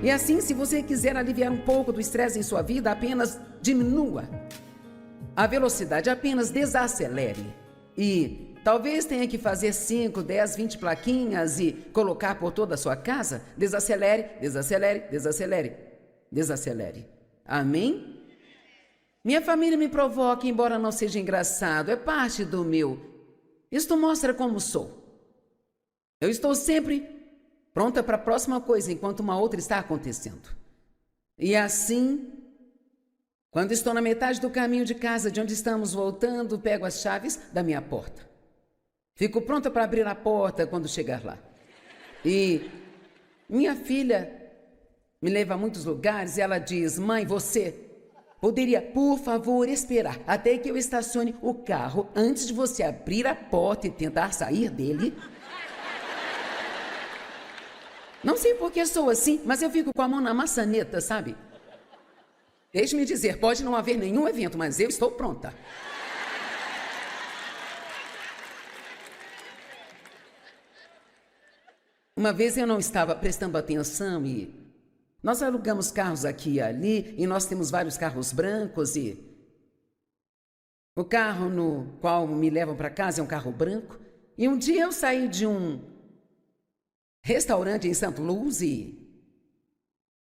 E assim, se você quiser aliviar um pouco do estresse em sua vida, apenas diminua a velocidade, apenas desacelere. E talvez tenha que fazer 5, 10, 20 plaquinhas e colocar por toda a sua casa. Desacelere, desacelere, desacelere, desacelere. Amém? Minha família me provoca, embora não seja engraçado, é parte do meu. Isto mostra como sou. Eu estou sempre pronta para a próxima coisa, enquanto uma outra está acontecendo. E assim, quando estou na metade do caminho de casa, de onde estamos voltando, pego as chaves da minha porta. Fico pronta para abrir a porta quando chegar lá. E minha filha me leva a muitos lugares e ela diz: mãe, você poderia, por favor, esperar até que eu estacione o carro antes de você abrir a porta e tentar sair dele? Não sei por que sou assim, mas eu fico com a mão na maçaneta, sabe? Deixe-me dizer, pode não haver nenhum evento, mas eu estou pronta. Uma vez eu não estava prestando atenção e nós alugamos carros aqui e ali, e nós temos vários carros brancos e o carro no qual me levam para casa é um carro branco. E um dia eu saí de um restaurante em Santo Luz e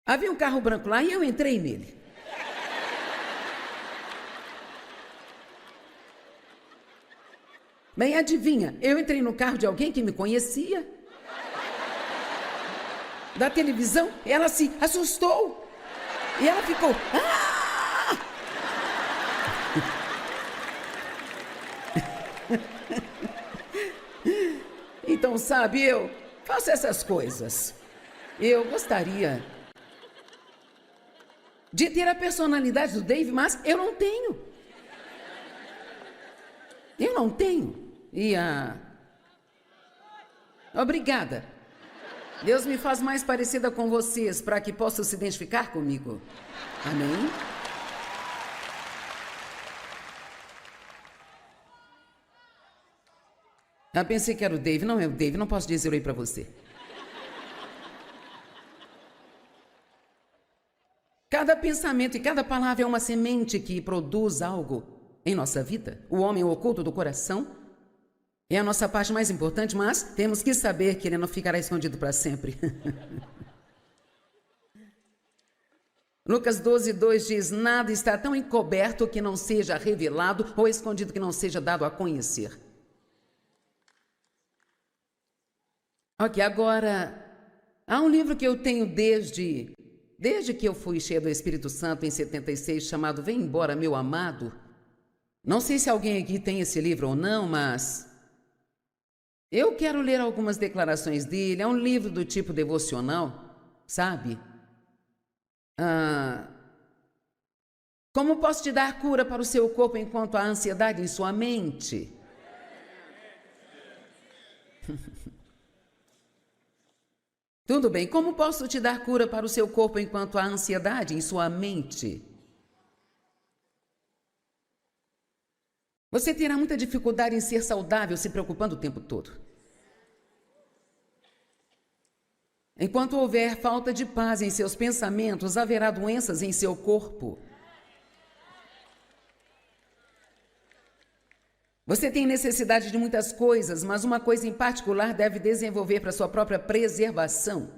havia um carro branco lá e eu entrei nele. Bem, adivinha, eu entrei no carro de alguém que me conhecia. Da televisão, ela se assustou. E ela ficou... Ah! Então, sabe, eu faço essas coisas. Eu gostaria de ter a personalidade do Dave, mas eu não tenho. Eu não tenho. E Obrigada. Deus me faz mais parecida com vocês para que possam se identificar comigo. Amém? Eu pensei que era o Dave. Não é o Dave, não posso dizer oi para você. Cada pensamento e cada palavra é uma semente que produz algo em nossa vida. O homem oculto do coração é a nossa parte mais importante, mas temos que saber que ele não ficará escondido para sempre. Lucas 12:2 diz: nada está tão encoberto que não seja revelado ou escondido que não seja dado a conhecer. Ok, agora, há um livro que eu tenho desde que eu fui cheia do Espírito Santo em 76, chamado Vem Embora, Meu Amado. Não sei se alguém aqui tem esse livro ou não, mas eu quero ler algumas declarações dele. É um livro do tipo devocional, sabe? Como posso te dar cura para o seu corpo enquanto há ansiedade em sua mente? Tudo bem, como posso te dar cura para o seu corpo enquanto há ansiedade em sua mente? Você terá muita dificuldade em ser saudável se preocupando o tempo todo. Enquanto houver falta de paz em seus pensamentos, haverá doenças em seu corpo. Você tem necessidade de muitas coisas, mas uma coisa em particular deve desenvolver para sua própria preservação.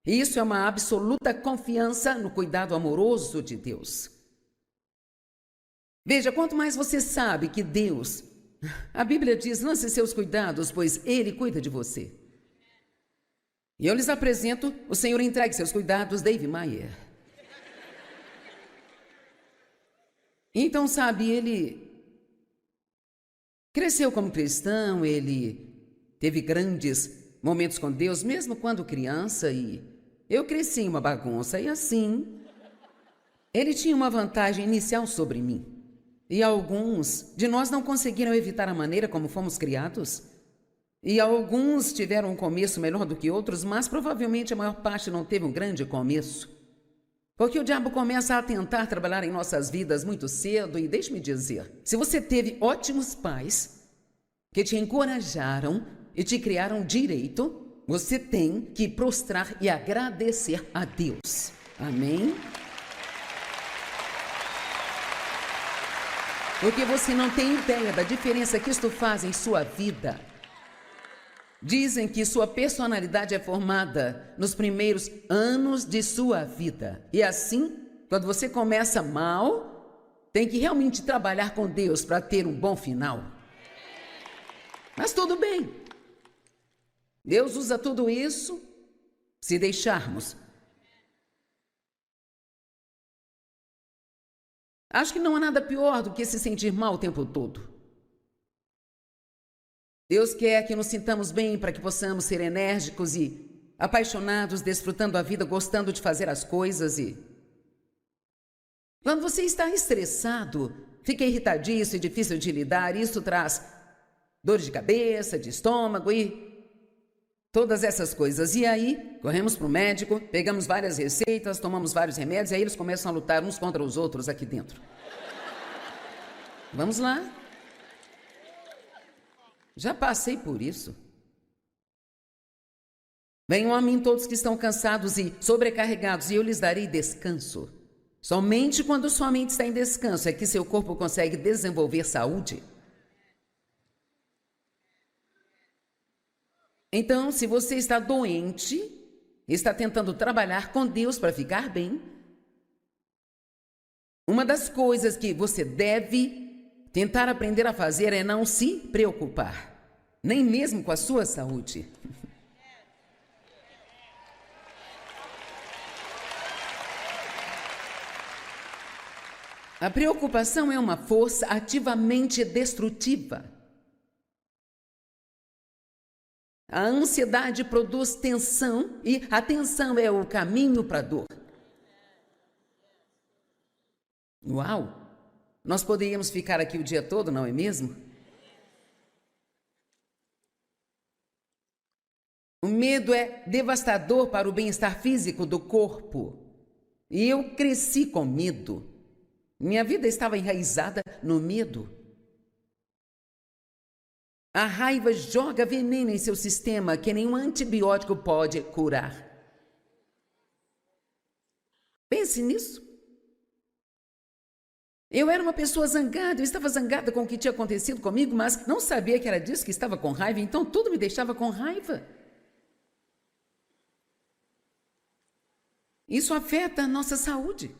E isso é uma absoluta confiança no cuidado amoroso de Deus. Veja, quanto mais você sabe que Deus, a Bíblia diz, lance seus cuidados, pois Ele cuida de você. E eu lhes apresento o Senhor entregue seus cuidados, Dave Mayer. Então, sabe, ele cresceu como cristão, ele teve grandes momentos com Deus, mesmo quando criança, e eu cresci em uma bagunça, e assim, ele tinha uma vantagem inicial sobre mim. E alguns de nós não conseguiram evitar a maneira como fomos criados. E alguns tiveram um começo melhor do que outros, mas provavelmente a maior parte não teve um grande começo. Porque o diabo começa a tentar trabalhar em nossas vidas muito cedo. E deixe-me dizer, se você teve ótimos pais que te encorajaram e te criaram direito, você tem que prostrar e agradecer a Deus. Amém? Porque você não tem ideia da diferença que isto faz em sua vida. Dizem que sua personalidade é formada nos primeiros anos de sua vida. E assim, quando você começa mal, tem que realmente trabalhar com Deus para ter um bom final. Mas tudo bem. Deus usa tudo isso se deixarmos. Acho que não há nada pior do que se sentir mal o tempo todo. Deus quer que nos sintamos bem para que possamos ser enérgicos e apaixonados, desfrutando a vida, gostando de fazer as coisas e... Quando você está estressado, fica irritadiço e difícil de lidar, isso traz dores de cabeça, de estômago e todas essas coisas. E aí, corremos para o médico, pegamos várias receitas, tomamos vários remédios e aí eles começam a lutar uns contra os outros aqui dentro. Vamos lá. Já passei por isso. Venham a mim todos que estão cansados e sobrecarregados, e eu lhes darei descanso. Somente quando sua mente está em descanso é que seu corpo consegue desenvolver saúde. Então, se você está doente, está tentando trabalhar com Deus para ficar bem, uma das coisas que você deve tentar aprender a fazer é não se preocupar, nem mesmo com a sua saúde. A preocupação é uma força ativamente destrutiva. A ansiedade produz tensão e a tensão é o caminho para a dor. Uau! Nós poderíamos ficar aqui o dia todo, não é mesmo? O medo é devastador para o bem-estar físico do corpo. E eu cresci com medo. Minha vida estava enraizada no medo. A raiva joga veneno em seu sistema que nenhum antibiótico pode curar. Pense nisso. Eu era uma pessoa zangada, eu estava zangada com o que tinha acontecido comigo, mas não sabia que era disso que estava com raiva, então tudo me deixava com raiva. Isso afeta a nossa saúde.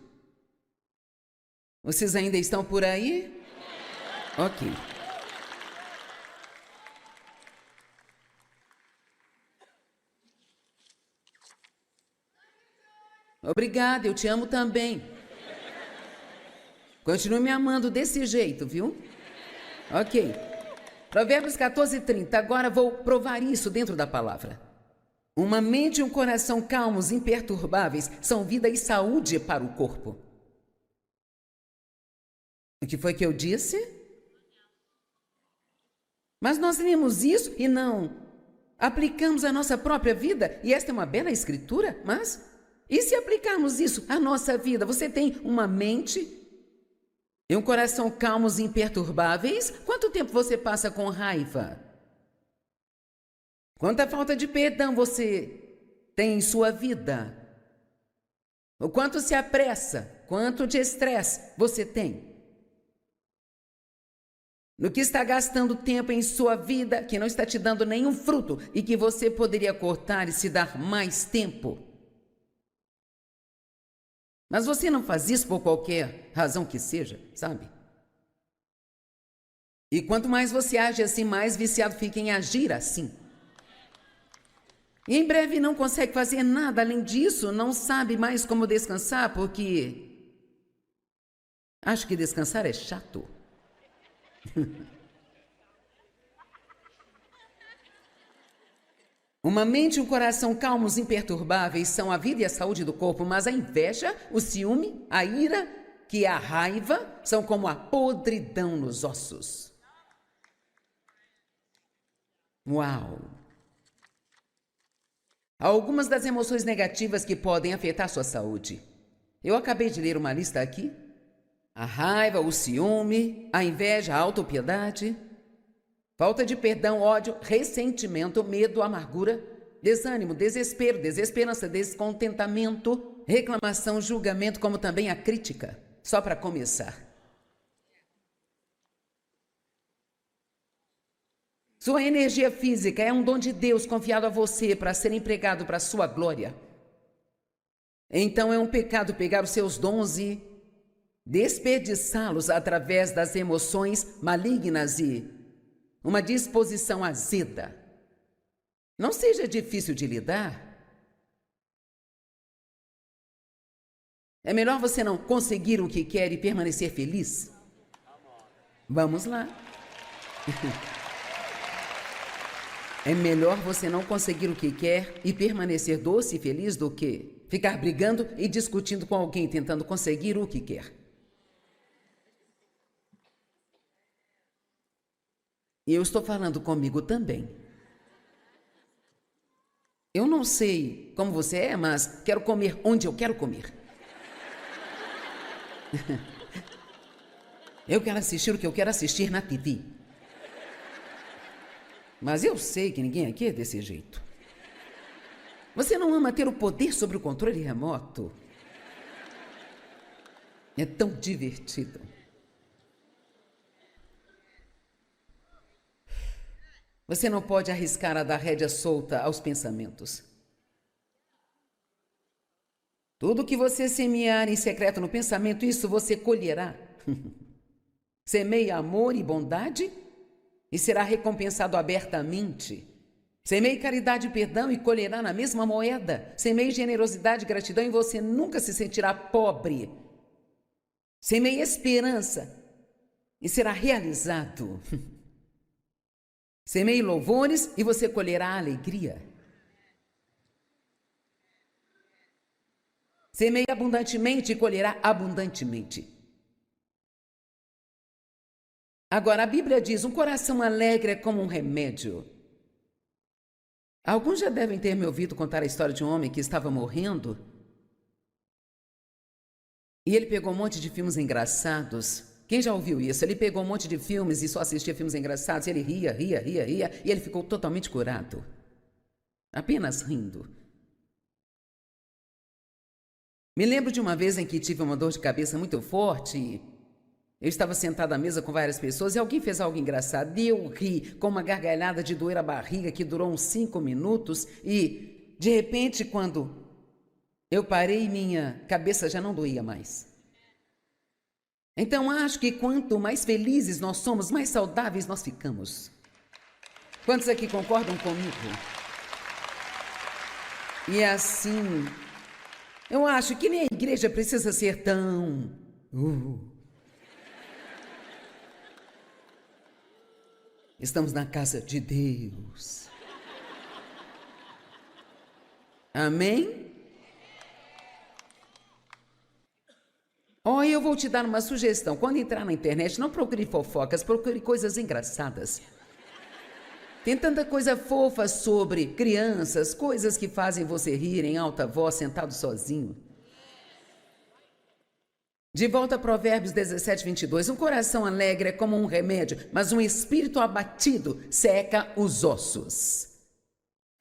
Vocês ainda estão por aí? Ok. Obrigada, eu te amo também. Continue me amando desse jeito, viu? Ok. Provérbios 14:30. Agora vou provar isso dentro da palavra. Uma mente e um coração calmos, imperturbáveis, são vida e saúde para o corpo. O que foi que eu disse? Mas nós lemos isso e não aplicamos à nossa própria vida. E esta é uma bela escritura, mas... E se aplicarmos isso à nossa vida? Você tem uma mente e um coração calmos e imperturbáveis? Quanto tempo você passa com raiva? Quanta falta de perdão você tem em sua vida? O quanto se apressa? Quanto de estresse você tem? No que está gastando tempo em sua vida que não está te dando nenhum fruto e que você poderia cortar e se dar mais tempo? Mas você não faz isso por qualquer razão que seja, sabe? E quanto mais você age assim, mais viciado fica em agir assim. E em breve não consegue fazer nada além disso, não sabe mais como descansar, porque acho que descansar é chato. Uma mente e um coração calmos, imperturbáveis são a vida e a saúde do corpo, mas a inveja, o ciúme, a ira, que é a raiva, são como a podridão nos ossos. Uau! Há algumas das emoções negativas que podem afetar sua saúde. Eu acabei de ler uma lista aqui. A raiva, o ciúme, a inveja, a autopiedade, falta de perdão, ódio, ressentimento, medo, amargura, desânimo, desespero, desesperança, descontentamento, reclamação, julgamento, como também a crítica. Só para começar. Sua energia física é um dom de Deus confiado a você para ser empregado para a sua glória. Então é um pecado pegar os seus dons e desperdiçá-los através das emoções malignas e uma disposição azeda. Não seja difícil de lidar. É melhor você não conseguir o que quer e permanecer feliz? Vamos lá. É melhor você não conseguir o que quer e permanecer doce e feliz do que ficar brigando e discutindo com alguém tentando conseguir o que quer. E eu estou falando comigo também. Eu não sei como você é, mas quero comer onde eu quero comer. Eu quero assistir o que eu quero assistir na TV. Mas eu sei que ninguém aqui é desse jeito. Você não ama ter o poder sobre o controle remoto? É tão divertido. Você não pode arriscar a dar rédea solta aos pensamentos. Tudo que você semear em secreto no pensamento, isso você colherá. Semeie amor e bondade e será recompensado abertamente. Semeie caridade e perdão e colherá na mesma moeda. Semeie generosidade e gratidão e você nunca se sentirá pobre. Semeie esperança e será realizado. Semeie louvores e você colherá alegria. Semeie abundantemente e colherá abundantemente. Agora, a Bíblia diz, um coração alegre é como um remédio. Alguns já devem ter me ouvido contar a história de um homem que estava morrendo. E ele pegou um monte de filmes engraçados. Quem já ouviu isso? Ele pegou um monte de filmes e só assistia filmes engraçados. Ele ria, e ele ficou totalmente curado. Apenas rindo. Me lembro de uma vez em que tive uma dor de cabeça muito forte. Eu estava sentada à mesa com várias pessoas e alguém fez algo engraçado. E eu ri com uma gargalhada de doer a barriga que durou uns 5 minutos. E, de repente, quando eu parei, minha cabeça já não doía mais. Então, acho que quanto mais felizes nós somos, mais saudáveis nós ficamos. Quantos aqui concordam comigo? E assim, eu acho que nem a igreja precisa ser tão... Estamos na casa de Deus. Amém? Eu vou te dar uma sugestão. Quando entrar na internet, não procure fofocas, procure coisas engraçadas. Tem tanta coisa fofa sobre crianças, coisas que fazem você rir em alta voz, sentado sozinho. De volta a Provérbios 17, 22. Um coração alegre é como um remédio, mas um espírito abatido seca os ossos.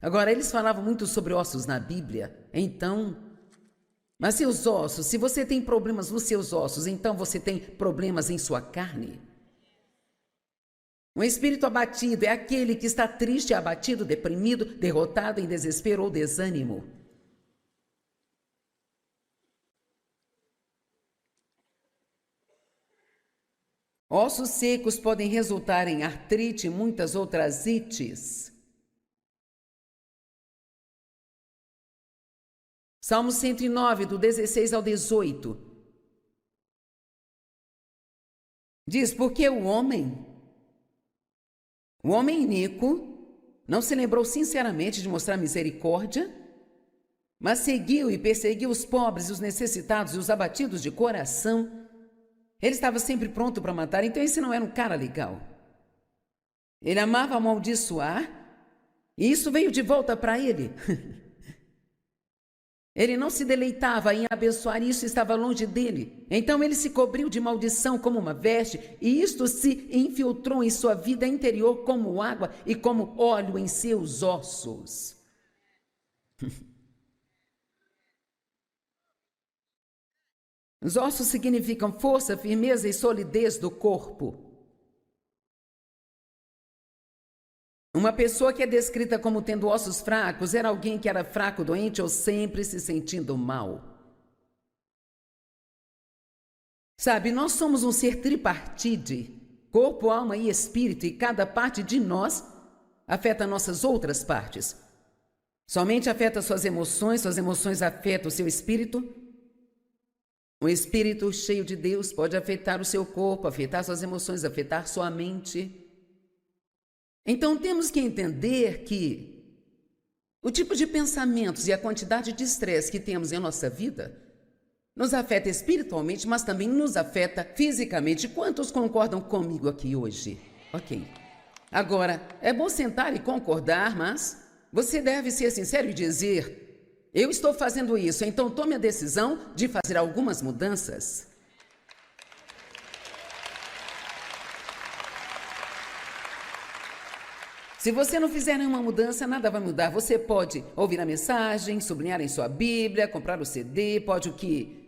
Agora, eles falavam muito sobre ossos na Bíblia, então... Mas seus ossos, se você tem problemas nos seus ossos, então você tem problemas em sua carne. Um espírito abatido é aquele que está triste, abatido, deprimido, derrotado, em desespero ou desânimo. Ossos secos podem resultar em artrite e muitas outras ites. Salmo 109, do 16 ao 18. Diz, porque o homem iníquo, não se lembrou sinceramente de mostrar misericórdia, mas seguiu e perseguiu os pobres, os necessitados e os abatidos de coração. Ele estava sempre pronto para matar, então esse não era um cara legal. Ele amava amaldiçoar, e isso veio de volta para ele. Ele não se deleitava em abençoar, e isso estava longe dele. Então ele se cobriu de maldição como uma veste, e isto se infiltrou em sua vida interior como água e como óleo em seus ossos. Os ossos significam força, firmeza e solidez do corpo. Uma pessoa que é descrita como tendo ossos fracos era alguém que era fraco, doente ou sempre se sentindo mal. Sabe, nós somos um ser tripartite, corpo, alma e espírito, e cada parte de nós afeta nossas outras partes. Somente afeta suas emoções afetam o seu espírito. Um espírito cheio de Deus pode afetar o seu corpo, afetar suas emoções, afetar sua mente. Então temos que entender que o tipo de pensamentos e a quantidade de estresse que temos em nossa vida nos afeta espiritualmente, mas também nos afeta fisicamente. Quantos concordam comigo aqui hoje? Ok. Agora, é bom sentar e concordar, mas você deve ser sincero e dizer: eu estou fazendo isso, então tome a decisão de fazer algumas mudanças. Se você não fizer nenhuma mudança, nada vai mudar. Você pode ouvir a mensagem, sublinhar em sua Bíblia, comprar o CD, pode o que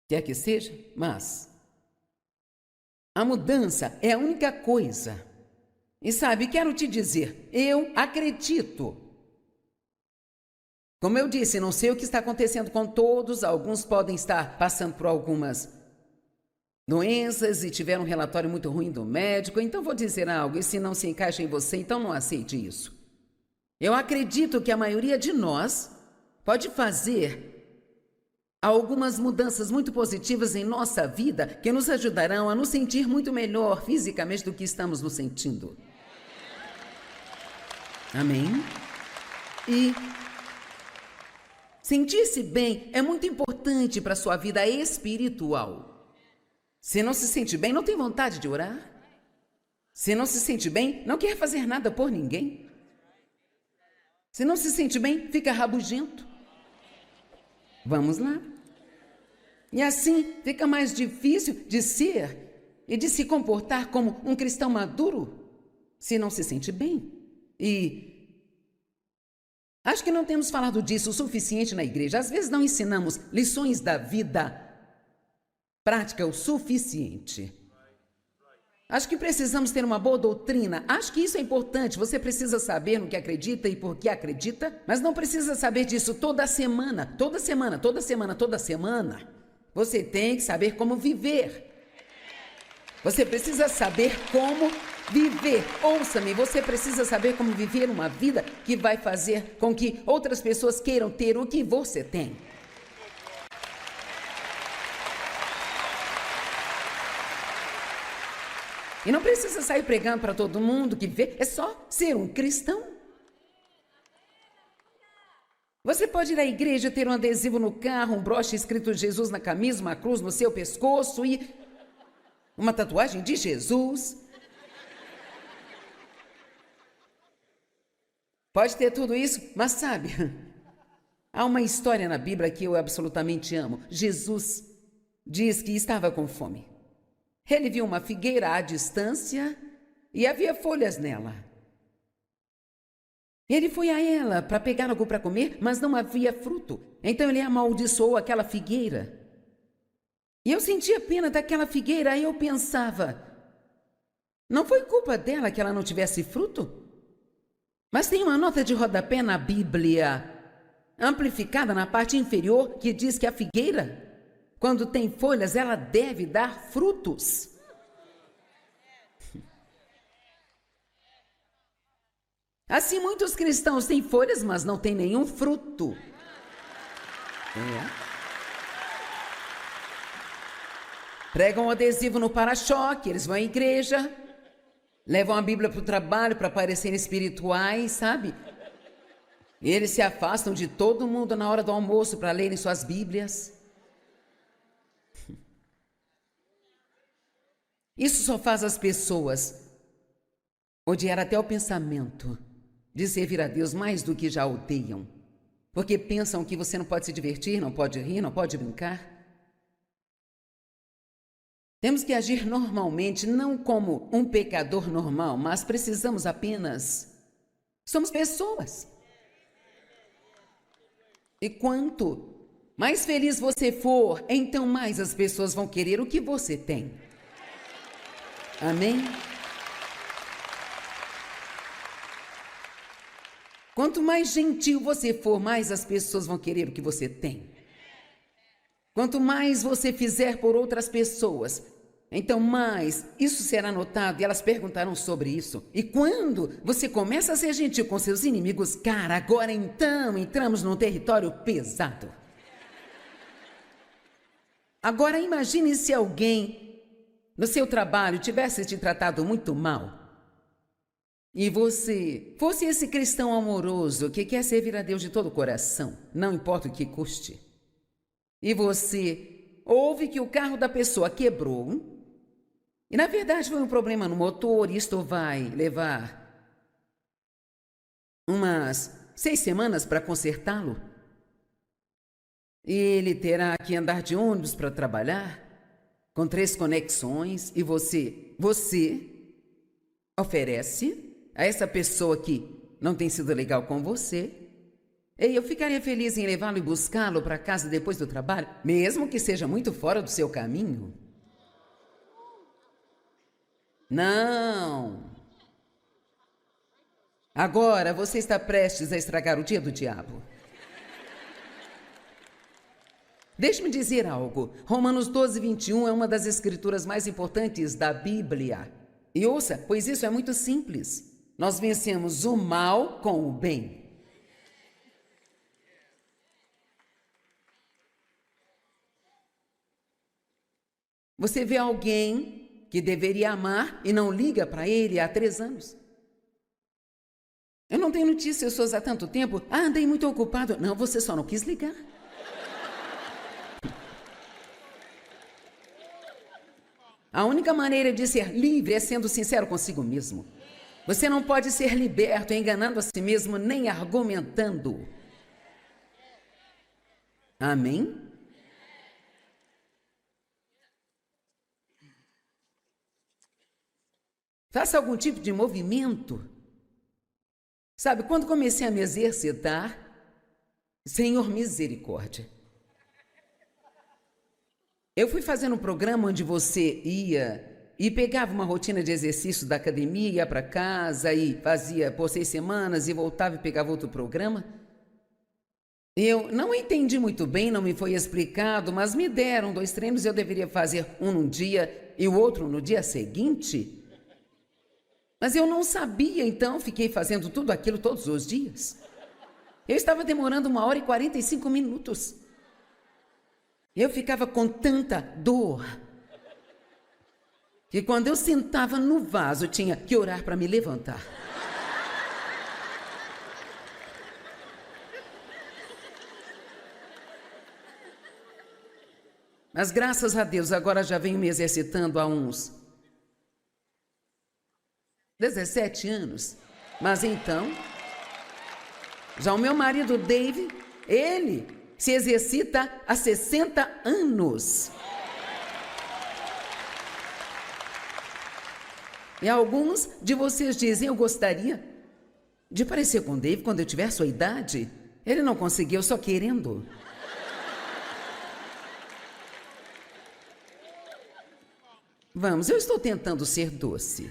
quer que seja, mas a mudança é a única coisa. E sabe, quero te dizer, eu acredito. Como eu disse, não sei o que está acontecendo com todos, alguns podem estar passando por algumas doenças e tiveram um relatório muito ruim do médico, então vou dizer algo, e se não se encaixa em você, então não aceite isso. Eu acredito que a maioria de nós pode fazer algumas mudanças muito positivas em nossa vida que nos ajudarão a nos sentir muito melhor fisicamente do que estamos nos sentindo. Amém? E sentir-se bem é muito importante para a sua vida espiritual. Se não se sente bem, não tem vontade de orar? Se não se sente bem, não quer fazer nada por ninguém? Se não se sente bem, fica rabugento. Vamos lá. E assim fica mais difícil de ser e de se comportar como um cristão maduro, se não se sente bem. E acho que não temos falado disso o suficiente na igreja. Às vezes não ensinamos lições da vida prática o suficiente. Acho que precisamos ter uma boa doutrina. Acho que isso é importante. Você precisa saber no que acredita e por que acredita, mas não precisa saber disso toda semana. Toda semana, toda semana, toda semana. Você tem que saber como viver. Você precisa saber como viver. Ouça-me, você precisa saber como viver uma vida que vai fazer com que outras pessoas queiram ter o que você tem. E não precisa sair pregando para todo mundo que vê, é só ser um cristão. Você pode ir à igreja, ter um adesivo no carro, um broche escrito Jesus na camisa, uma cruz no seu pescoço e uma tatuagem de Jesus. Pode ter tudo isso, mas sabe, há uma história na Bíblia que eu absolutamente amo. Jesus diz que estava com fome. Ele viu uma figueira à distância e havia folhas nela. Ele foi a ela para pegar algo para comer, mas não havia fruto. Então ele amaldiçoou aquela figueira. E eu sentia pena daquela figueira, e eu pensava, não foi culpa dela que ela não tivesse fruto? Mas tem uma nota de rodapé na Bíblia, amplificada na parte inferior, que diz que a figueira, quando tem folhas, ela deve dar frutos. Assim, muitos cristãos têm folhas, mas não têm nenhum fruto. Pregam um adesivo no para-choque, eles vão à igreja, levam a Bíblia para o trabalho para parecerem espirituais, sabe? E eles se afastam de todo mundo na hora do almoço para lerem suas Bíblias. Isso só faz as pessoas odiar até o pensamento de servir a Deus mais do que já odeiam, porque pensam que você não pode se divertir, não pode rir, não pode brincar. Temos que agir normalmente, não como um pecador normal, mas precisamos apenas... Somos pessoas. E quanto mais feliz você for, então mais as pessoas vão querer o que você tem. Amém? Quanto mais gentil você for, mais as pessoas vão querer o que você tem. Quanto mais você fizer por outras pessoas, então mais isso será notado e elas perguntarão sobre isso. E quando você começa a ser gentil com seus inimigos, cara, agora então entramos num território pesado. Agora imagine se alguém no seu trabalho tivesse te tratado muito mal. E você fosse esse cristão amoroso que quer servir a Deus de todo o coração, não importa o que custe. E você ouve que o carro da pessoa quebrou, e na verdade foi um problema no motor, e isto vai levar umas 6 semanas para consertá-lo. E ele terá que andar de ônibus para trabalhar, com 3 conexões, e você oferece a essa pessoa que não tem sido legal com você, e eu ficaria feliz em levá-lo e buscá-lo para casa depois do trabalho, mesmo que seja muito fora do seu caminho. Não. Agora você está prestes a estragar o dia do diabo. Deixe-me dizer algo. Romanos 12, 21 é uma das escrituras mais importantes da Bíblia. E ouça, pois isso é muito simples. Nós vencemos o mal com o bem. Você vê alguém que deveria amar e não liga para ele há 3 anos. Eu não tenho notícias suas há tanto tempo. Ah, andei muito ocupado. Não, você só não quis ligar. A única maneira de ser livre é sendo sincero consigo mesmo. Você não pode ser liberto enganando a si mesmo nem argumentando. Amém? Faça algum tipo de movimento. Sabe, quando comecei a me exercitar, Senhor misericórdia. Eu fui fazendo um programa onde você ia e pegava uma rotina de exercício da academia, ia para casa e fazia por 6 semanas e voltava e pegava outro programa. Eu não entendi muito bem, não me foi explicado, mas me deram 2 treinos e eu deveria fazer um num dia e o outro no dia seguinte. Mas eu não sabia, então fiquei fazendo tudo aquilo todos os dias. Eu estava demorando 1h45. Eu ficava com tanta dor que quando eu sentava no vaso, tinha que orar para me levantar. Mas graças a Deus, agora já venho me exercitando há uns 17 anos. Mas então, já o meu marido Dave, ele se exercita há 60 anos. E alguns de vocês dizem, eu gostaria de parecer com Dave quando eu tiver sua idade. Ele não conseguiu, só querendo. Vamos, eu estou tentando ser doce.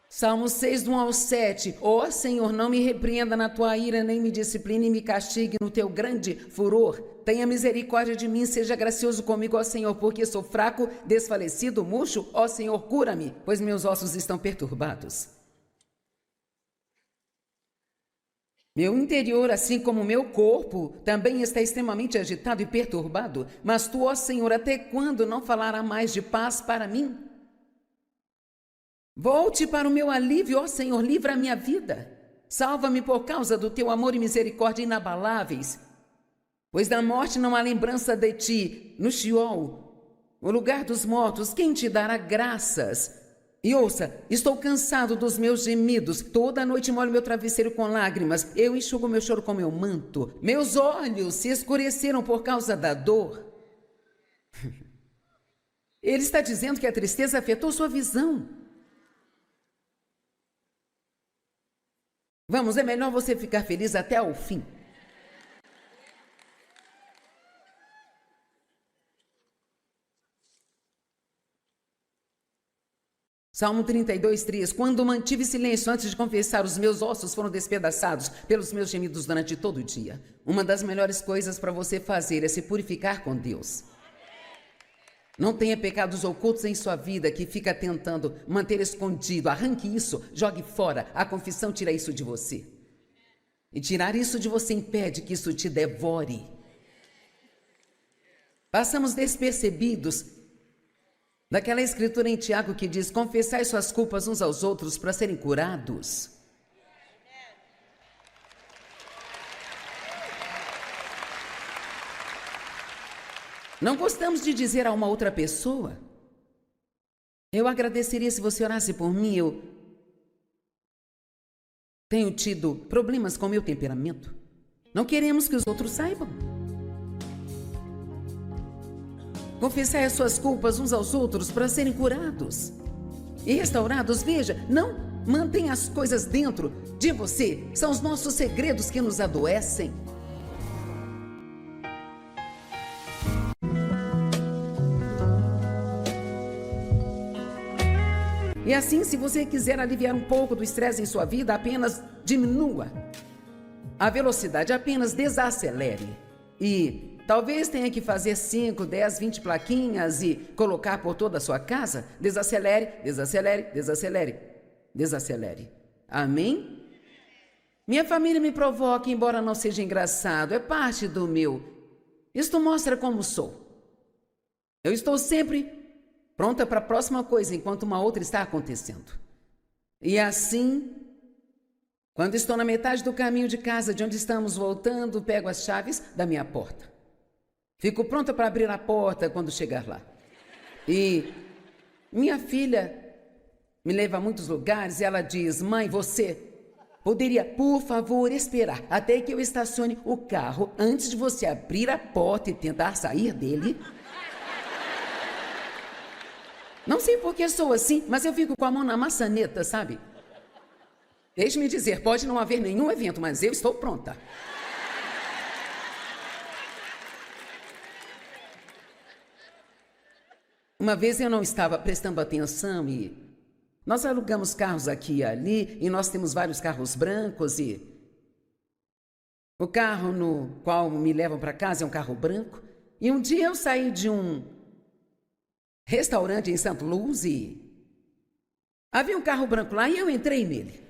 Salmo 6, do 1 ao 7. Ó Senhor, não me repreenda na tua ira, nem me discipline e me castigue no teu grande furor. Tenha misericórdia de mim, seja gracioso comigo, ó Senhor, porque sou fraco, desfalecido, murcho. Ó Senhor, cura-me, pois meus ossos estão perturbados. Meu interior, assim como meu corpo, também está extremamente agitado e perturbado. Mas tu, ó Senhor, até quando não falará mais de paz para mim? Volte para o meu alívio, ó Senhor, livra a minha vida. Salva-me por causa do teu amor e misericórdia inabaláveis. Pois da morte não há lembrança de ti. No Sheol, o lugar dos mortos, quem te dará graças? E ouça, estou cansado dos meus gemidos. Toda noite molho meu travesseiro com lágrimas. Eu enxugo meu choro com meu manto. Meus olhos se escureceram por causa da dor. Ele está dizendo que a tristeza afetou sua visão. Vamos, é melhor você ficar feliz até o fim. Salmo 32:3. Quando mantive silêncio antes de confessar, os meus ossos foram despedaçados pelos meus gemidos durante todo o dia. Uma das melhores coisas para você fazer é se purificar com Deus. Não tenha pecados ocultos em sua vida que fica tentando manter escondido. Arranque isso, jogue fora. A confissão tira isso de você. E tirar isso de você impede que isso te devore. Passamos despercebidos daquela escritura em Tiago que diz: confessai suas culpas uns aos outros para serem curados. Não gostamos de dizer a uma outra pessoa: eu agradeceria se você orasse por mim, eu tenho tido problemas com meu temperamento. Não queremos que os outros saibam. Confessai as suas culpas uns aos outros para serem curados e restaurados. Veja, não mantenha as coisas dentro de você. São os nossos segredos que nos adoecem. E assim, se você quiser aliviar um pouco do estresse em sua vida, apenas diminua a velocidade, apenas desacelere. E talvez tenha que fazer 5, 10, 20 plaquinhas e colocar por toda a sua casa. Desacelere, desacelere, desacelere, desacelere. Amém? Minha família me provoca, embora não seja engraçado. É parte do meu. Isto mostra como sou. Eu estou sempre pronta para a próxima coisa, enquanto uma outra está acontecendo. E assim, quando estou na metade do caminho de casa, de onde estamos voltando, pego as chaves da minha porta. Fico pronta para abrir a porta quando chegar lá. E minha filha me leva a muitos lugares e ela diz: mãe, você poderia, por favor, esperar até que eu estacione o carro antes de você abrir a porta e tentar sair dele? Não sei por que sou assim, mas eu fico com a mão na maçaneta, sabe? Deixe-me dizer, pode não haver nenhum evento, mas eu estou pronta. Uma vez eu não estava prestando atenção e nós alugamos carros aqui e ali, e nós temos vários carros brancos e o carro no qual me levam para casa é um carro branco. E um dia eu saí de um restaurante em St. Louis e havia um carro branco lá e eu entrei nele.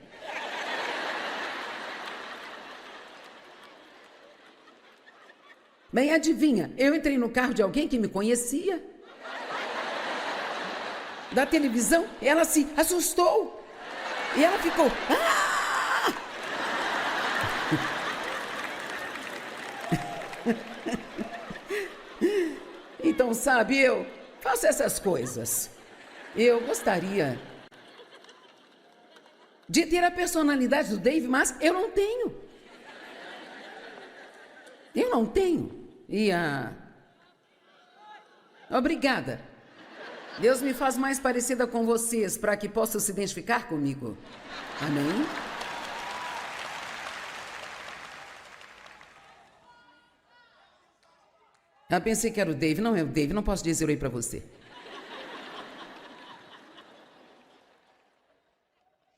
Bem, adivinha, eu entrei no carro de alguém que me conhecia. Da televisão, ela se assustou. E ela ficou: ah! Então, sabe, eu faço essas coisas. Eu gostaria de ter a personalidade do Dave, mas eu não tenho. Eu não tenho. Obrigada. Deus me faz mais parecida com vocês para que possam se identificar comigo. Amém? Eu pensei que era o Dave. Não é o Dave, não posso dizer oi para você.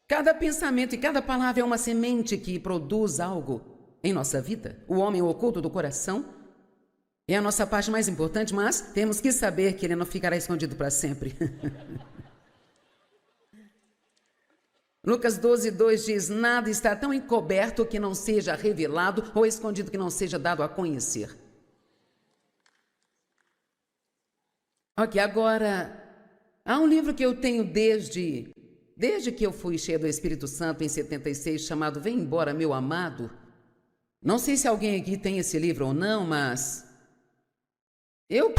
Cada pensamento e cada palavra é uma semente que produz algo em nossa vida. O homem oculto do coração é a nossa parte mais importante, mas temos que saber que ele não ficará escondido para sempre. Lucas 12:2 diz: nada está tão encoberto que não seja revelado ou escondido que não seja dado a conhecer. Ok, agora, há um livro que eu tenho desde que eu fui cheia do Espírito Santo em 76, chamado Vem Embora, Meu Amado. Não sei se alguém aqui tem esse livro ou não, mas eu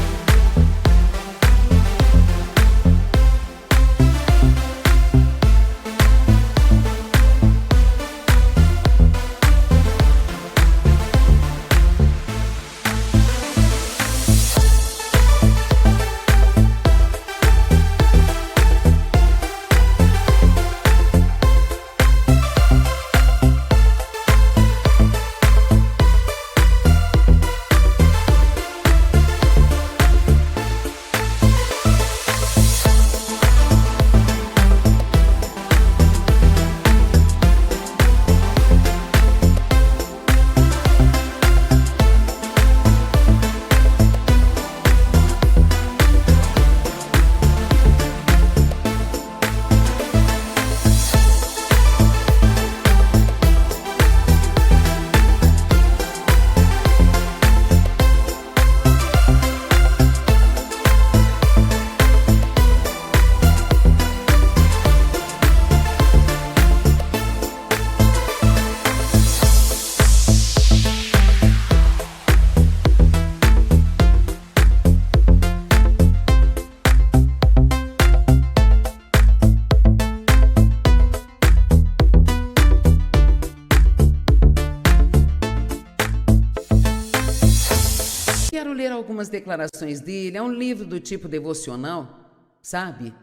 algumas declarações dele. É um livro do tipo devocional, sabe?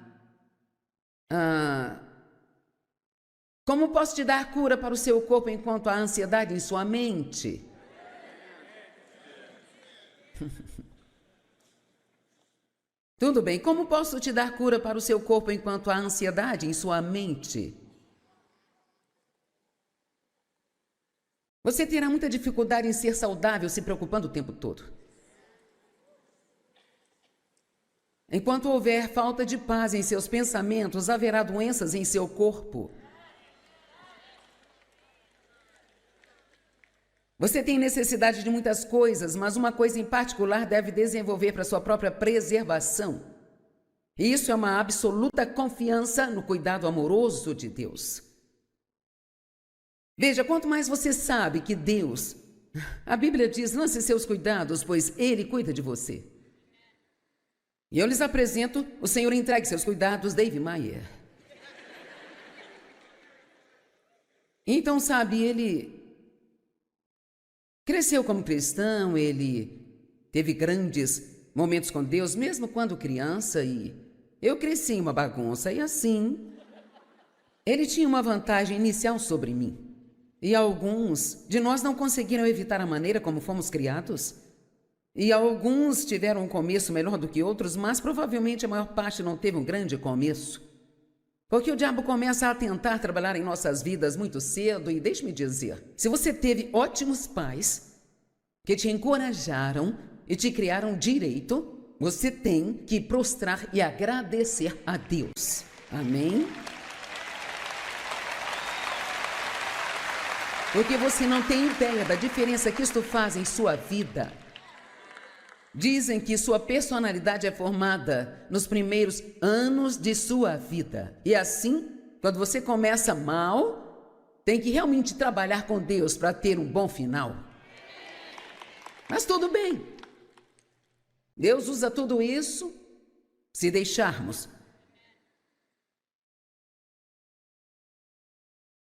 Como posso te dar cura para o seu corpo enquanto há ansiedade em sua mente? Tudo bem, como posso te dar cura para o seu corpo enquanto há ansiedade em sua mente? Você terá muita dificuldade em ser saudável se preocupando o tempo todo. Enquanto houver falta de paz em seus pensamentos, haverá doenças em seu corpo. Você tem necessidade de muitas coisas, mas uma coisa em particular deve desenvolver para sua própria preservação. Isso é uma absoluta confiança no cuidado amoroso de Deus. Veja, quanto mais você sabe que Deus... A Bíblia diz, lance seus cuidados, pois Ele cuida de você. E eu lhes apresento o Senhor entregue seus cuidados, Dave Maier. Então, sabe, ele cresceu como cristão, ele teve grandes momentos com Deus, mesmo quando criança, e eu cresci em uma bagunça, e assim, ele tinha uma vantagem inicial sobre mim. E alguns de nós não conseguiram evitar a maneira como fomos criados. E alguns tiveram um começo melhor do que outros, mas provavelmente a maior parte não teve um grande começo. Porque o diabo começa a tentar trabalhar em nossas vidas muito cedo, e deixe-me dizer, se você teve ótimos pais que te encorajaram e te criaram direito, você tem que prostrar e agradecer a Deus. Amém? Porque você não tem ideia da diferença que isto faz em sua vida. Dizem que sua personalidade é formada nos primeiros anos de sua vida. E assim, quando você começa mal, tem que realmente trabalhar com Deus para ter um bom final. Mas tudo bem. Deus usa tudo isso se deixarmos.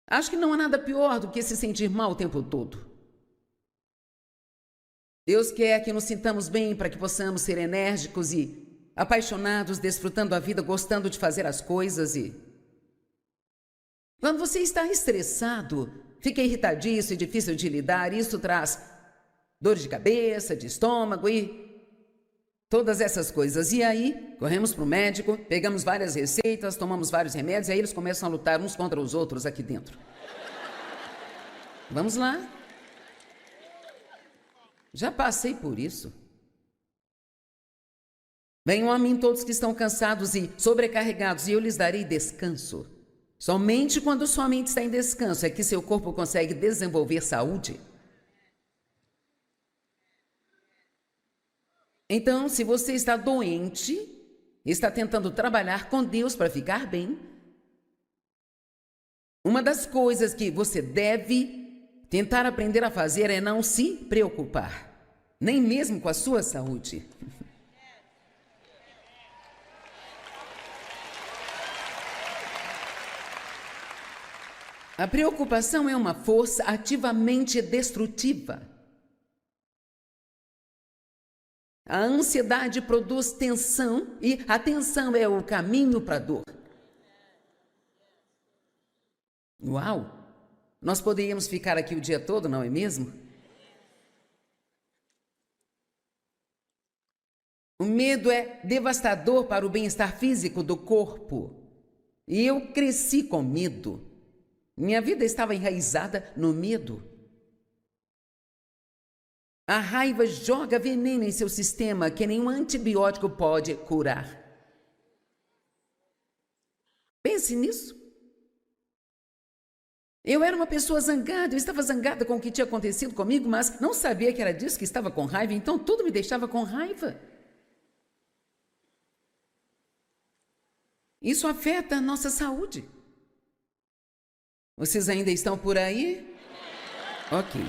Acho que não há nada pior do que se sentir mal o tempo todo. Deus quer que nos sintamos bem para que possamos ser enérgicos e apaixonados, desfrutando a vida, gostando de fazer as coisas. E quando você está estressado, fica irritadiço e difícil de lidar, isso traz dores de cabeça, de estômago e todas essas coisas. E aí, corremos para o médico, pegamos várias receitas, tomamos vários remédios, e aí eles começam a lutar uns contra os outros aqui dentro. Vamos lá. Já passei por isso. Venham a mim todos que estão cansados e sobrecarregados, e eu lhes darei descanso. Somente quando sua mente está em descanso é que seu corpo consegue desenvolver saúde. Então, se você está doente, está tentando trabalhar com Deus para ficar bem, uma das coisas que você deve tentar aprender a fazer é não se preocupar, nem mesmo com a sua saúde. A preocupação é uma força ativamente destrutiva. A ansiedade produz tensão e a tensão é o caminho para a dor. Uau! Nós poderíamos ficar aqui o dia todo, não é mesmo? O medo é devastador para o bem-estar físico do corpo. E eu cresci com medo. Minha vida estava enraizada no medo. A raiva joga veneno em seu sistema que nenhum antibiótico pode curar. Pense nisso. Eu era uma pessoa zangada, eu estava zangada com o que tinha acontecido comigo, mas não sabia que era disso que estava com raiva, então tudo me deixava com raiva. Isso afeta a nossa saúde. Vocês ainda estão por aí? Ok.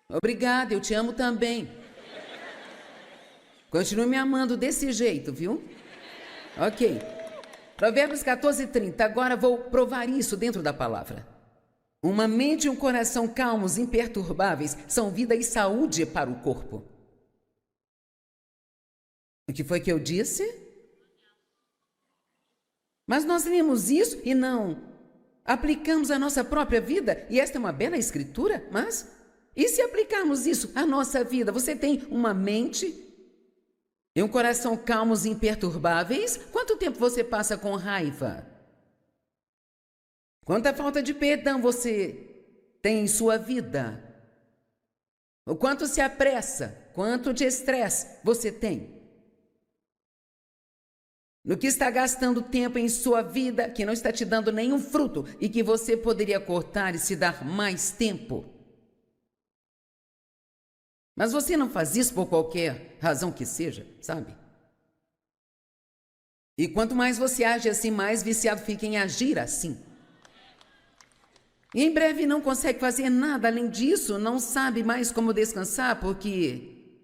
Obrigada, eu te amo também. Continue me amando desse jeito, viu? Ok. Provérbios 14:30. Agora vou provar isso dentro da palavra. Uma mente e um coração calmos, imperturbáveis, são vida e saúde para o corpo. O que foi que eu disse? Mas nós lemos isso e não aplicamos à nossa própria vida. E esta é uma bela escritura, mas e se aplicarmos isso à nossa vida? Você tem uma mente e um coração calmos e imperturbáveis? Quanto tempo você passa com raiva? Quanta falta de perdão você tem em sua vida? O quanto se apressa? Quanto de estresse você tem? No que está gastando tempo em sua vida que não está te dando nenhum fruto e que você poderia cortar e se dar mais tempo? Mas você não faz isso por qualquer razão que seja, sabe? E quanto mais você age assim, mais viciado fica em agir assim. E em breve não consegue fazer nada além disso, não sabe mais como descansar, porque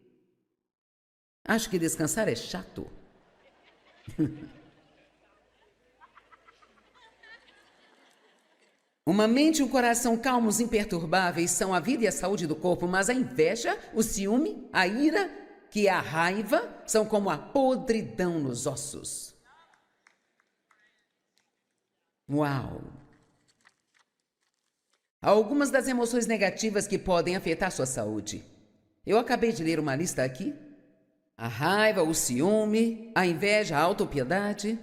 acho que descansar é chato. Uma mente e um coração calmos, imperturbáveis são a vida e a saúde do corpo, mas a inveja, o ciúme, a ira, que é a raiva, são como a podridão nos ossos. Uau! Há algumas das emoções negativas que podem afetar sua saúde. Eu acabei de ler uma lista aqui. A raiva, o ciúme, a inveja, a autopiedade,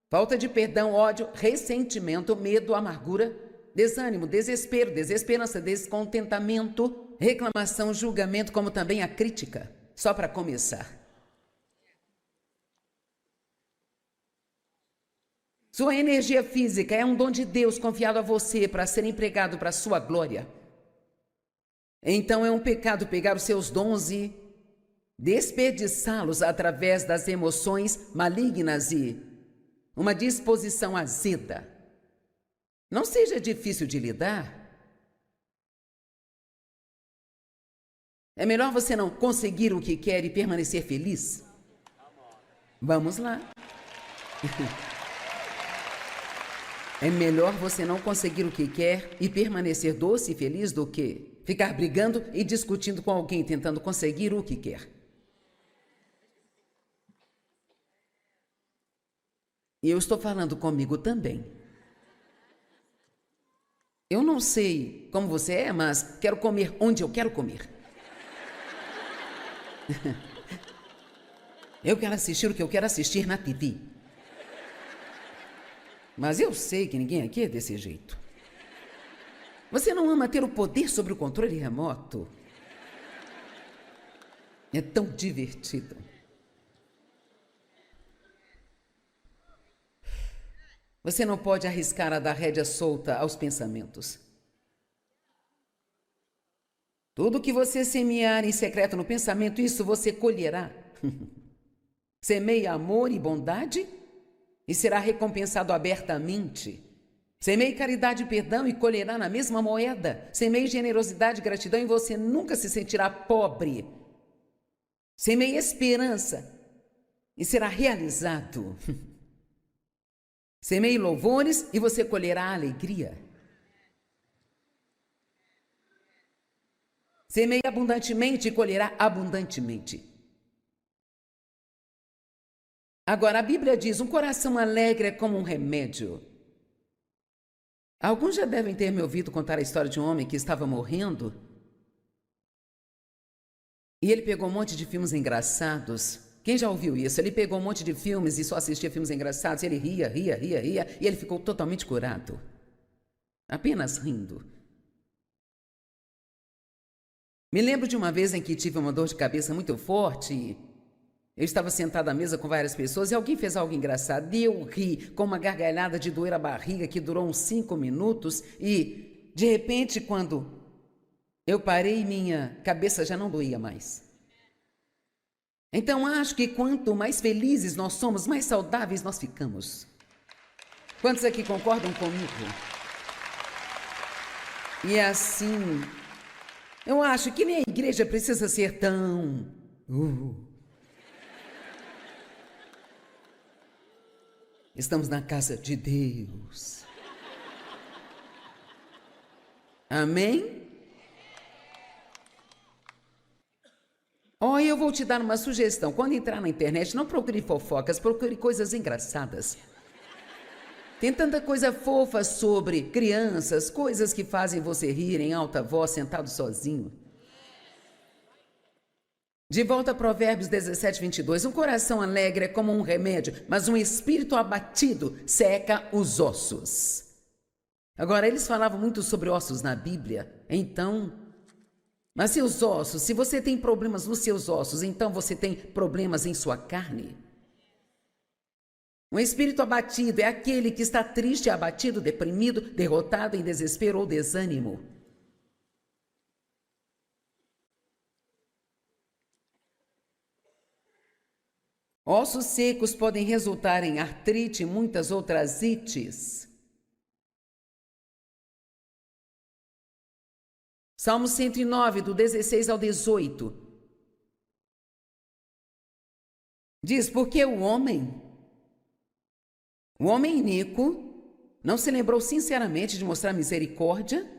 falta de perdão, ódio, ressentimento, medo, amargura, desânimo, desespero, desesperança, descontentamento, reclamação, julgamento, como também a crítica. Só para começar. Sua energia física é um dom de Deus confiado a você para ser empregado para a sua glória. Então é um pecado pegar os seus dons e desperdiçá-los através das emoções malignas e uma disposição azeda. Não seja difícil de lidar. É melhor você não conseguir o que quer e permanecer feliz? Vamos lá. É melhor você não conseguir o que quer e permanecer doce e feliz do que ficar brigando e discutindo com alguém tentando conseguir o que quer. E eu estou falando comigo também. Eu não sei como você é, mas quero comer onde eu quero comer. Eu quero assistir o que eu quero assistir na TV. Mas eu sei que ninguém aqui é desse jeito. Você não ama ter o poder sobre o controle remoto? É tão divertido. Você não pode arriscar a dar rédea solta aos pensamentos. Tudo que você semear em secreto no pensamento, isso você colherá. Semeie amor e bondade e será recompensado abertamente. Semeie caridade e perdão e colherá na mesma moeda. Semeie generosidade e gratidão e você nunca se sentirá pobre. Semeie esperança e será realizado. Semeie louvores e você colherá alegria. Semeie abundantemente e colherá abundantemente. Agora, a Bíblia diz, um coração alegre é como um remédio. Alguns já devem ter me ouvido contar a história de um homem que estava morrendo. E ele pegou um monte de filmes engraçados. Quem já ouviu isso? Ele pegou um monte de filmes e só assistia filmes engraçados. Ele ria, e ele ficou totalmente curado. Apenas rindo. Me lembro de uma vez em que tive uma dor de cabeça muito forte. Eu estava sentado à mesa com várias pessoas e alguém fez algo engraçado. E eu ri com uma gargalhada de doer a barriga que durou uns 5 minutos. E, de repente, quando eu parei, minha cabeça já não doía mais. Então, acho que quanto mais felizes nós somos, mais saudáveis nós ficamos. Quantos aqui concordam comigo? E assim, eu acho que nem a igreja precisa ser tão... Estamos na casa de Deus. Amém? Eu vou te dar uma sugestão. Quando entrar na internet, não procure fofocas, procure coisas engraçadas. Tem tanta coisa fofa sobre crianças, coisas que fazem você rir em alta voz, sentado sozinho. De volta a Provérbios 17, 22. Um coração alegre é como um remédio, mas um espírito abatido seca os ossos. Agora, eles falavam muito sobre ossos na Bíblia, então... Mas seus ossos, se você tem problemas nos seus ossos, então você tem problemas em sua carne. Um espírito abatido é aquele que está triste, abatido, deprimido, derrotado, em desespero ou desânimo. Ossos secos podem resultar em artrite e muitas outras ites. Salmo 109, do 16 ao 18. Diz, porque o homem iníquo não se lembrou sinceramente de mostrar misericórdia,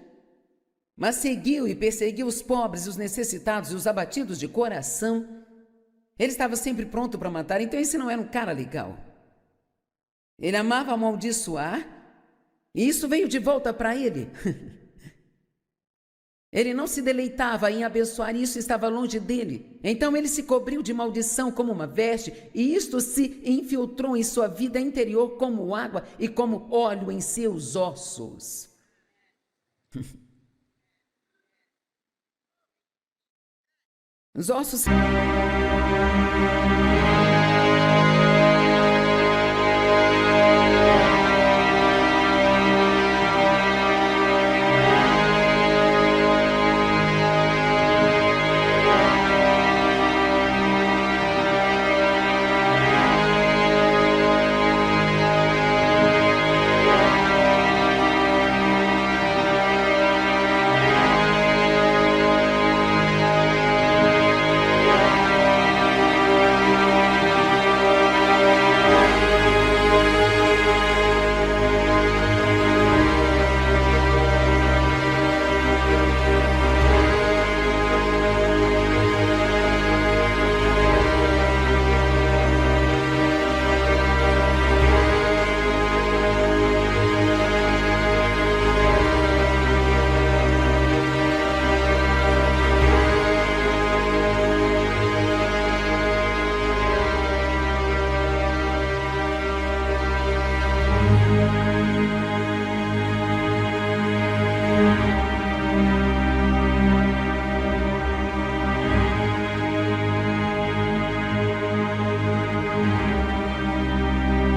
mas seguiu e perseguiu os pobres, os necessitados e os abatidos de coração. Ele estava sempre pronto para matar, então esse não era um cara legal. Ele amava amaldiçoar, e isso veio de volta para ele. Ele não se deleitava em abençoar, isso estava longe dele. Então ele se cobriu de maldição como uma veste, e isto se infiltrou em sua vida interior como água e como óleo em seus ossos. Os ossos...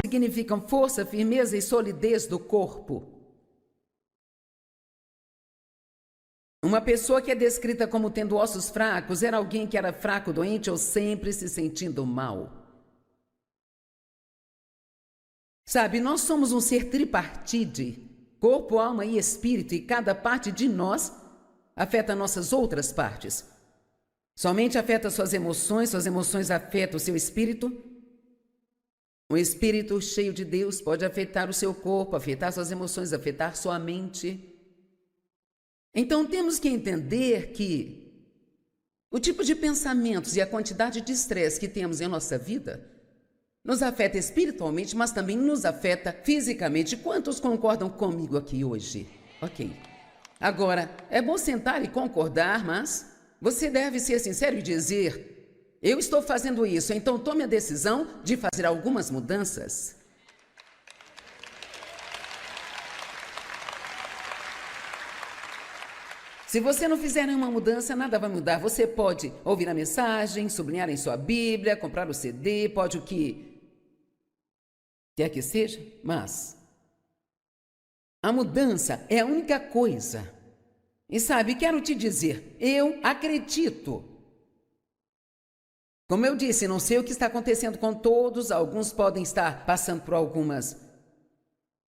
significam força, firmeza e solidez do corpo. Uma pessoa que é descrita como tendo ossos fracos era alguém que era fraco, doente ou sempre se sentindo mal. Sabe, nós somos um ser tripartite, corpo, alma e espírito, e cada parte de nós afeta nossas outras partes. Somente afeta suas emoções afetam o seu espírito. Um espírito cheio de Deus pode afetar o seu corpo, afetar suas emoções, afetar sua mente. Então temos que entender que o tipo de pensamentos e a quantidade de estresse que temos em nossa vida nos afeta espiritualmente, mas também nos afeta fisicamente. Quantos concordam comigo aqui hoje? Ok. Agora, é bom sentar e concordar, mas você deve ser sincero e dizer: eu estou fazendo isso, então tome a decisão de fazer algumas mudanças. Se você não fizer nenhuma mudança, nada vai mudar. Você pode ouvir a mensagem, sublinhar em sua Bíblia, comprar o CD, pode o que quer que seja, mas a mudança é a única coisa. E sabe, quero te dizer, eu acredito. Como eu disse, não sei o que está acontecendo com todos, alguns podem estar passando por algumas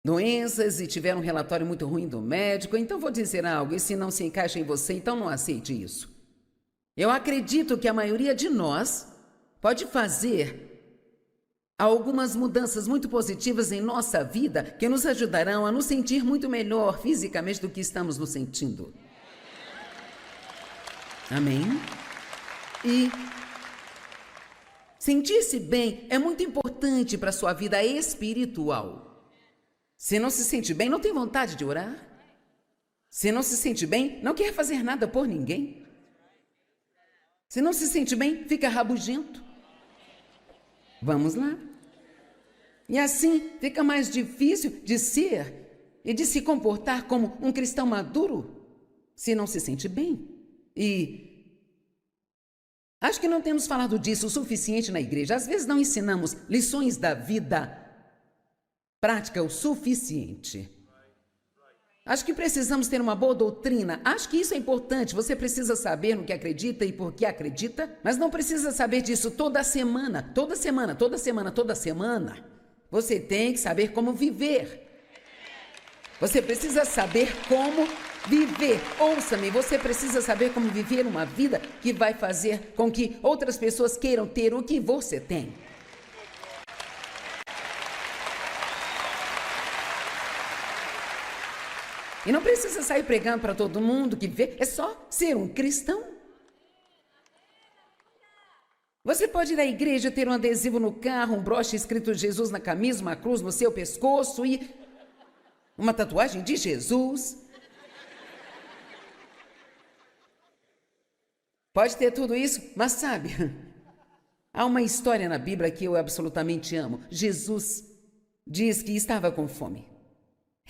doenças e tiveram um relatório muito ruim do médico, então vou dizer algo, e se não se encaixa em você, então não aceite isso. Eu acredito que a maioria de nós pode fazer há algumas mudanças muito positivas em nossa vida que nos ajudarão a nos sentir muito melhor fisicamente do que estamos nos sentindo. Amém? E sentir-se bem é muito importante para a sua vida espiritual. Se não se sente bem, não tem vontade de orar. Se não se sente bem, não quer fazer nada por ninguém. Se não se sente bem, fica rabugento. Vamos lá. E assim fica mais difícil de ser e de se comportar como um cristão maduro se não se sente bem. E acho que não temos falado disso o suficiente na igreja. Às vezes não ensinamos lições da vida prática o suficiente. Acho que precisamos ter uma boa doutrina. Acho que isso é importante. Você precisa saber no que acredita e por que acredita, mas não precisa saber disso toda semana. Toda semana, toda semana, toda semana. Você tem que saber como viver. Você precisa saber como viver. Ouça-me, você precisa saber como viver uma vida que vai fazer com que outras pessoas queiram ter o que você tem. E não precisa sair pregando para todo mundo que vê, é só ser um cristão. Você pode ir à igreja, ter um adesivo no carro, um broche escrito Jesus na camisa, uma cruz no seu pescoço e uma tatuagem de Jesus. Pode ter tudo isso, mas sabe, há uma história na Bíblia que eu absolutamente amo. Jesus diz que estava com fome.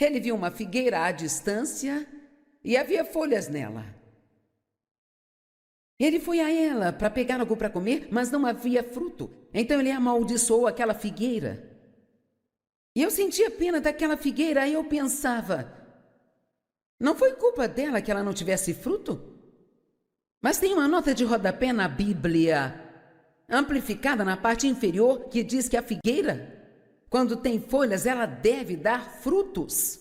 Ele viu uma figueira à distância e havia folhas nela. Ele foi a ela para pegar algo para comer, mas não havia fruto. Então ele amaldiçoou aquela figueira. E eu sentia pena daquela figueira, aí eu pensava, não foi culpa dela que ela não tivesse fruto? Mas tem uma nota de rodapé na Bíblia, amplificada na parte inferior, que diz que a figueira, quando tem folhas, ela deve dar frutos.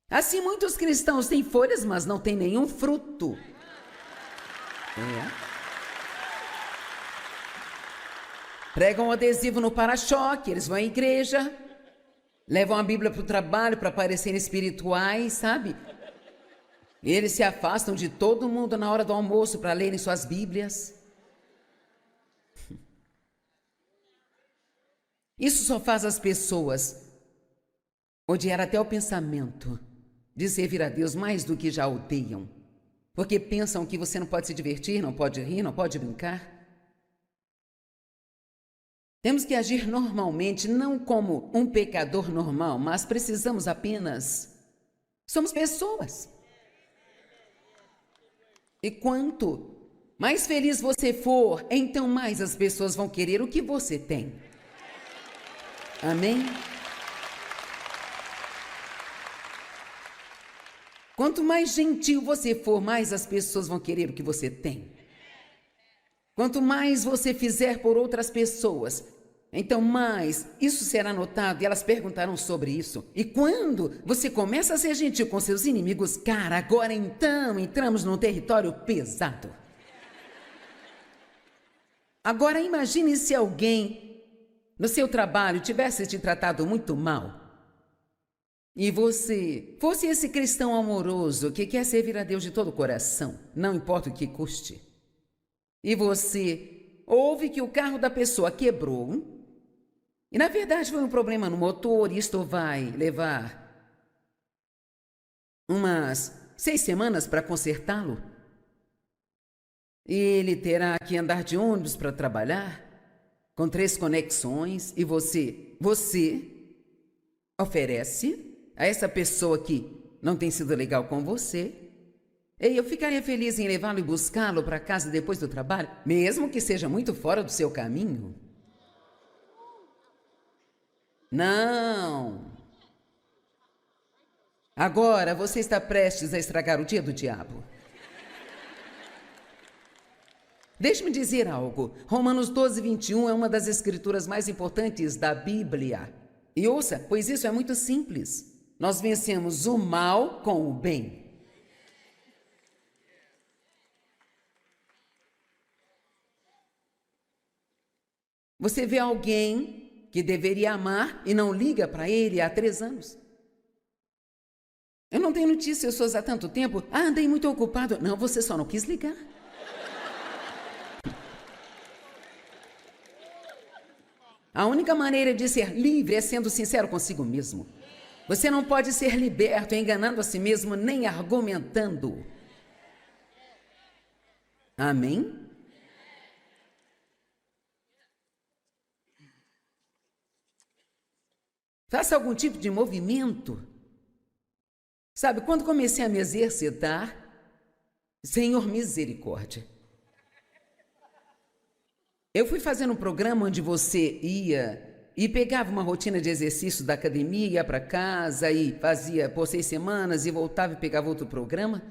Assim, muitos cristãos têm folhas, mas não têm nenhum fruto. Pregam um adesivo no para-choque, eles vão à igreja, levam a Bíblia para o trabalho para parecerem espirituais, sabe? Eles se afastam de todo mundo na hora do almoço para lerem suas Bíblias. Isso só faz as pessoas odiar até o pensamento de servir a Deus mais do que já odeiam, porque pensam que você não pode se divertir, não pode rir, não pode brincar. Temos que agir normalmente, não como um pecador normal, mas precisamos apenas... Somos pessoas. E quanto mais feliz você for, então mais as pessoas vão querer o que você tem. Amém? Quanto mais gentil você for, mais as pessoas vão querer o que você tem. Quanto mais você fizer por outras pessoas, então mais isso será notado e elas perguntarão sobre isso. E quando você começa a ser gentil com seus inimigos, cara, agora então entramos num território pesado. Agora imagine se alguém no seu trabalho tivesse te tratado muito mal. E você fosse esse cristão amoroso que quer servir a Deus de todo o coração, não importa o que custe. E você ouve que o carro da pessoa quebrou, e na verdade foi um problema no motor, e isto vai levar umas 6 semanas para consertá-lo. E ele terá que andar de ônibus para trabalhar, com 3 conexões, e você oferece a essa pessoa que não tem sido legal com você, e eu ficaria feliz em levá-lo e buscá-lo para casa depois do trabalho, mesmo que seja muito fora do seu caminho. Não. Agora você está prestes a estragar o dia do diabo. Deixe-me dizer algo. Romanos 12, 21 é uma das escrituras mais importantes da Bíblia. E ouça, pois isso é muito simples. Nós vencemos o mal com o bem. Você vê alguém que deveria amar e não liga para ele há 3 anos. Eu não tenho notícias suas há tanto tempo. Ah, andei muito ocupado. Não, você só não quis ligar. A única maneira de ser livre é sendo sincero consigo mesmo. Você não pode ser liberto enganando a si mesmo nem argumentando. Amém? Faça algum tipo de movimento. Sabe, quando comecei a me exercitar, Senhor misericórdia. Eu fui fazendo um programa onde você ia e pegava uma rotina de exercício da academia, ia para casa e fazia por 6 semanas e voltava e pegava outro programa.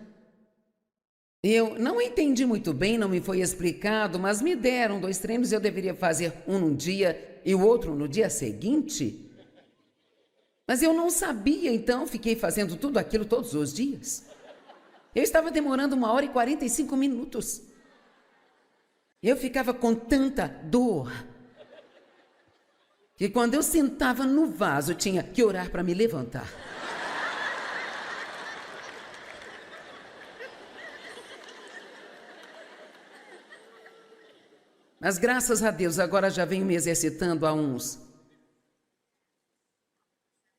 Eu não entendi muito bem, não me foi explicado, mas me deram 2 treinos e eu deveria fazer um num dia e o outro no dia seguinte. Mas eu não sabia, então fiquei fazendo tudo aquilo todos os dias. Eu estava demorando 1h45. Eu ficava com tanta dor que quando eu sentava no vaso, tinha que orar para me levantar. Mas graças a Deus, agora já venho me exercitando há uns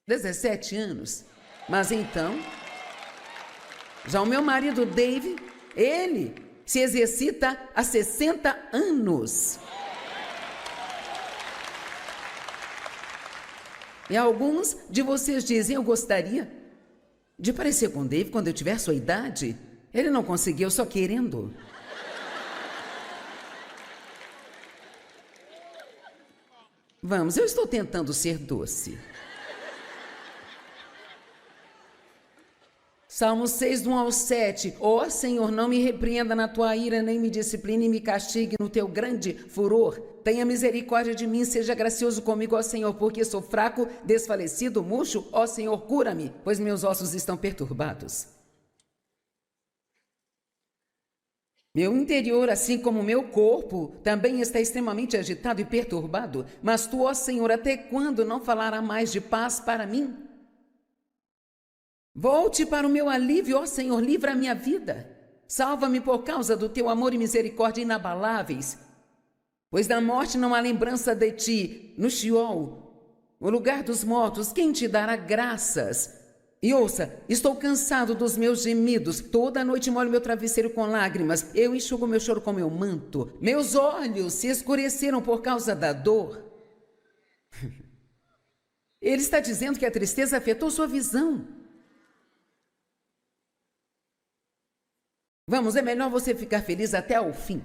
17 anos. Mas então, já o meu marido Dave, ele se exercita há 60 anos. E alguns de vocês dizem, eu gostaria de parecer com Dave quando eu tiver sua idade. Ele não conseguiu, só querendo. Vamos, eu estou tentando ser doce. Salmo 6, do 1 ao 7. Ó Senhor, não me repreenda na tua ira, nem me discipline e me castigue no teu grande furor. Tenha misericórdia de mim, seja gracioso comigo, ó Senhor, porque sou fraco, desfalecido, murcho. Ó Senhor, cura-me, pois meus ossos estão perturbados. Meu interior, assim como meu corpo, também está extremamente agitado e perturbado. Mas tu, ó Senhor, até quando não falará mais de paz para mim? Volte para o meu alívio, ó Senhor, livra a minha vida. Salva-me por causa do teu amor e misericórdia inabaláveis. Pois na morte não há lembrança de ti. No Sheol, o lugar dos mortos, quem te dará graças? E ouça, estou cansado dos meus gemidos. Toda noite molho meu travesseiro com lágrimas. Eu enxugo meu choro com meu manto. Meus olhos se escureceram por causa da dor. Ele está dizendo que a tristeza afetou sua visão. Vamos, é melhor você ficar feliz até ao fim.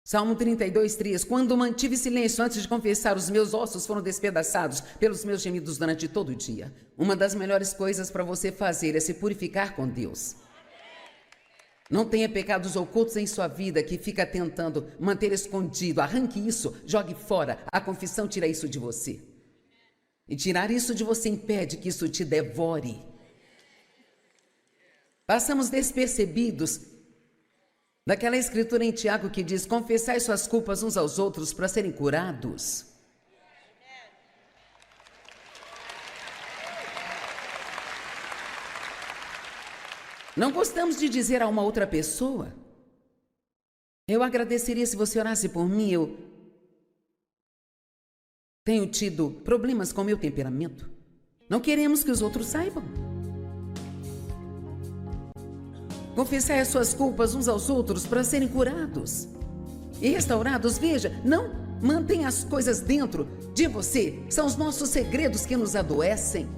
Salmo 32, 3. Quando mantive silêncio antes de confessar, os meus ossos foram despedaçados pelos meus gemidos durante todo o dia. Uma das melhores coisas para você fazer é se purificar com Deus. Não tenha pecados ocultos em sua vida que fica tentando manter escondido. Arranque isso, jogue fora. A confissão tira isso de você. E tirar isso de você impede que isso te devore. Passamos despercebidos daquela escritura em Tiago que diz: confessai suas culpas uns aos outros para serem curados. Não gostamos de dizer a uma outra pessoa: eu agradeceria se você orasse por mim, eu tenho tido problemas com meu temperamento. Não queremos que os outros saibam. Confessai as suas culpas uns aos outros para serem curados e restaurados. Veja, não mantenha as coisas dentro de você. São os nossos segredos que nos adoecem.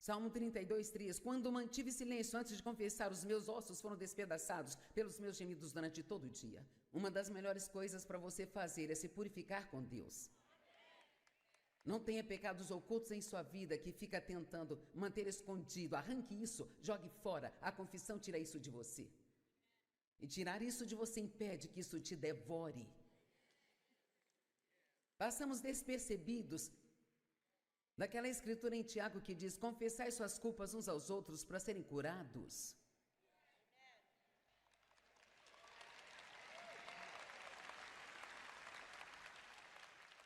Salmo 32:3. Quando mantive silêncio antes de confessar, os meus ossos foram despedaçados pelos meus gemidos durante todo o dia. Uma das melhores coisas para você fazer é se purificar com Deus. Não tenha pecados ocultos em sua vida que fica tentando manter escondido. Arranque isso, jogue fora. A confissão tira isso de você. E tirar isso de você impede que isso te devore. Passamos despercebidos daquela escritura em Tiago que diz: confessai suas culpas uns aos outros para serem curados.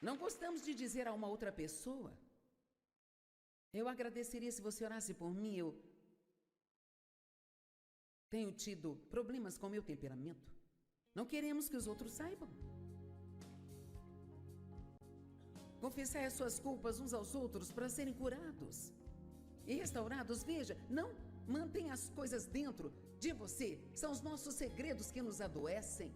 Não gostamos de dizer a uma outra pessoa: eu agradeceria se você orasse por mim, eu tenho tido problemas com meu temperamento. Não queremos que os outros saibam. Confessai as suas culpas uns aos outros para serem curados e restaurados. Veja, não mantenha as coisas dentro de você. São os nossos segredos que nos adoecem.